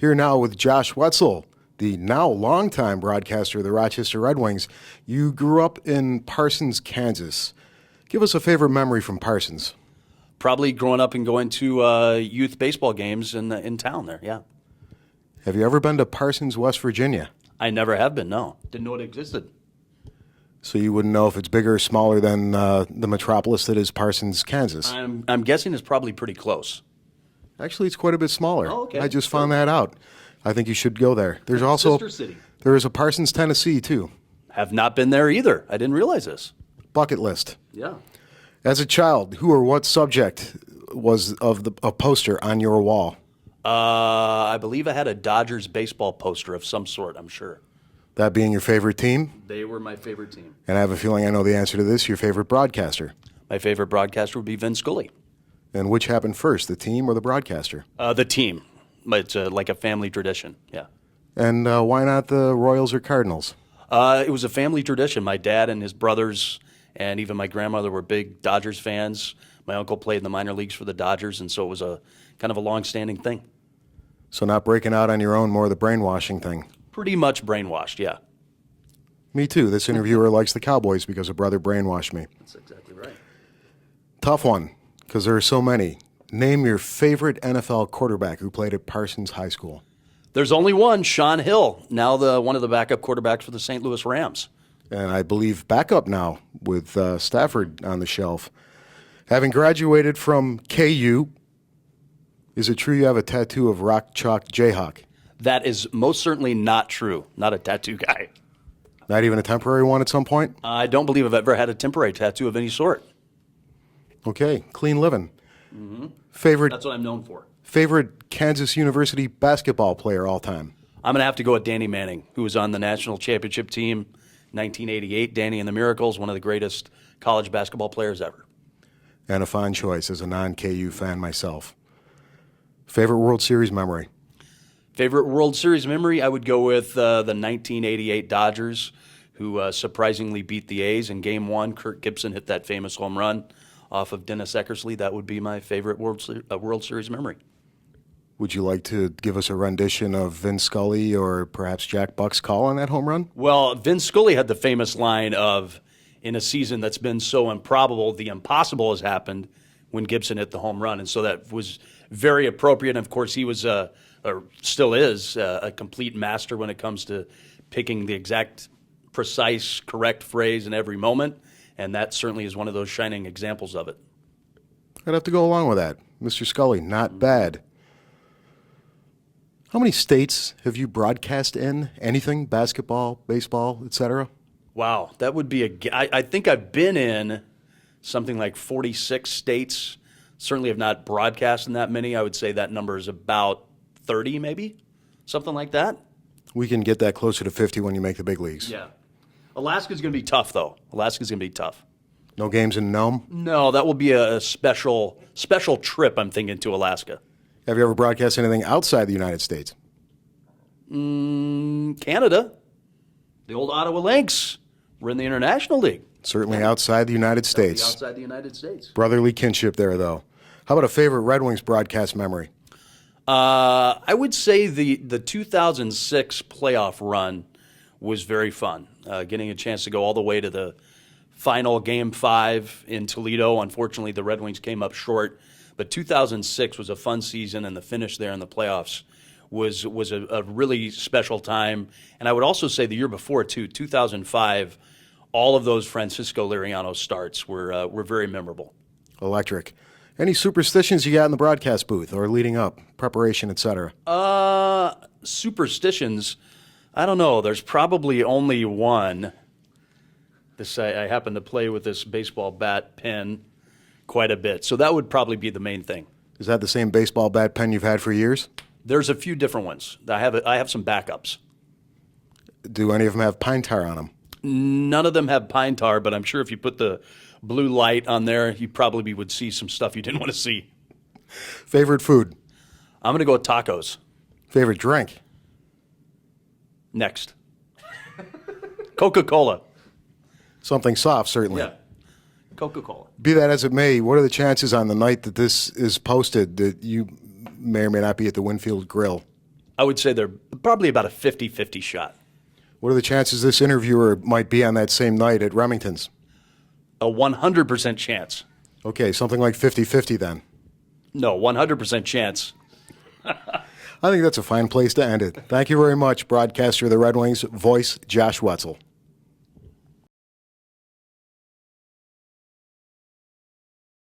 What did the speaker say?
Here now with Josh Whetzel, the now longtime broadcaster of the Rochester Red Wings. You grew up in Parsons, Kansas. Give us a favorite memory from Parsons. Probably growing up and going to youth baseball games in town there, yeah. Have you ever been to Parsons, West Virginia? I never have been, no. Didn't know it existed. So you wouldn't know if it's bigger or smaller than the metropolis that is Parsons, Kansas? I'm guessing it's probably pretty close. Actually, it's quite a bit smaller. Oh, okay. I just found that out. I think you should go there. There's also Sister city. There is a Parsons, Tennessee, too. Have not been there either. I didn't realize this. Bucket list. Yeah. As a child, who or what subject was of a poster on your wall? I believe I had a Dodgers baseball poster of some sort, I'm sure. That being your favorite team? They were my favorite team. And I have a feeling I know the answer to this. Your favorite broadcaster? My favorite broadcaster would be Vin Scully. And which happened first, the team or the broadcaster? The team. It's like a family tradition, yeah. And why not the Royals or Cardinals? It was a family tradition. My dad and his brothers and even my grandmother were big Dodgers fans. My uncle played in the minor leagues for the Dodgers, and so it was a kind of a long-standing thing. So not breaking out on your own, more the brainwashing thing? Pretty much brainwashed, yeah. Me too. This interviewer likes the Cowboys because a brother brainwashed me. That's exactly right. Tough one, because there are so many. Name your favorite NFL quarterback who played at Parsons High School. There's only one, Sean Hill, now one of the backup quarterbacks for the St. Louis Rams. And I believe backup now with Stafford on the shelf. Having graduated from KU, is it true you have a tattoo of Rock Chalk Jayhawk? That is most certainly not true. Not a tattoo guy. Not even a temporary one at some point? I don't believe I've ever had a temporary tattoo of any sort. Okay, clean living. Mm-hmm. Favorite? That's what I'm known for. Favorite Kansas University basketball player all time? I'm going to have to go with Danny Manning, who was on the national championship team 1988. Danny and the Miracles, one of the greatest college basketball players ever. And a fine choice as a non-KU fan myself. Favorite World Series memory? Favorite World Series memory, I would go with the 1988 Dodgers, who surprisingly beat the A's in Game 1. Kirk Gibson hit that famous home run off of Dennis Eckersley. That would be my favorite World Series memory. Would you like to give us a rendition of Vin Scully or perhaps Jack Buck's call on that home run? Well, Vin Scully had the famous line of, in a season that's been so improbable, the impossible has happened, when Gibson hit the home run. And so that was very appropriate. And of course, he was, or still is, a complete master when it comes to picking the exact, precise, correct phrase in every moment. And that certainly is one of those shining examples of it. I'd have to go along with that. Mr. Scully, not bad. How many states have you broadcast in? Anything? Basketball, baseball, etc.? Wow, that would be I think I've been in something like 46 states. Certainly have not broadcast in that many. I would say that number is about 30 maybe, something like that. We can get that closer to 50 when you make the big leagues. Yeah. Alaska's going to be tough, though. Alaska's going to be tough. No games in Nome? No, that will be a special trip, I'm thinking, to Alaska. Have you ever broadcast anything outside the United States? Canada. The old Ottawa Lynx. We're in the International League. Certainly outside the United States. Outside the United States. Brotherly kinship there, though. How about a favorite Red Wings broadcast memory? I would say the 2006 playoff run was very fun. Getting a chance to go all the way to the final Game 5 in Toledo. Unfortunately, the Red Wings came up short. But 2006 was a fun season, and the finish there in the playoffs was a really special time. And I would also say the year before, too, 2005, all of those Francisco Liriano starts were very memorable. Electric. Any superstitions you got in the broadcast booth or leading up, preparation, etc.? Superstitions, I don't know. There's probably only one. I happen to play with this baseball bat pen quite a bit, so that would probably be the main thing. Is that the same baseball bat pen you've had for years? There's a few different ones. I have some backups. Do any of them have pine tar on them? None of them have pine tar, but I'm sure if you put the blue light on there, you probably would see some stuff you didn't want to see. Favorite food? I'm going to go with tacos. Favorite drink? Next. Coca-Cola. Something soft, certainly. Yeah. Coca-Cola. Be that as it may, what are the chances on the night that this is posted that you may or may not be at the Winfield Grill? I would say they're probably about a 50-50 shot. What are the chances this interviewer might be on that same night at Remington's? A 100% chance. Okay, something like 50-50 then. No, 100% chance. I think that's a fine place to end it. Thank you very much, broadcaster of the Red Wings, voice Josh Whetzel.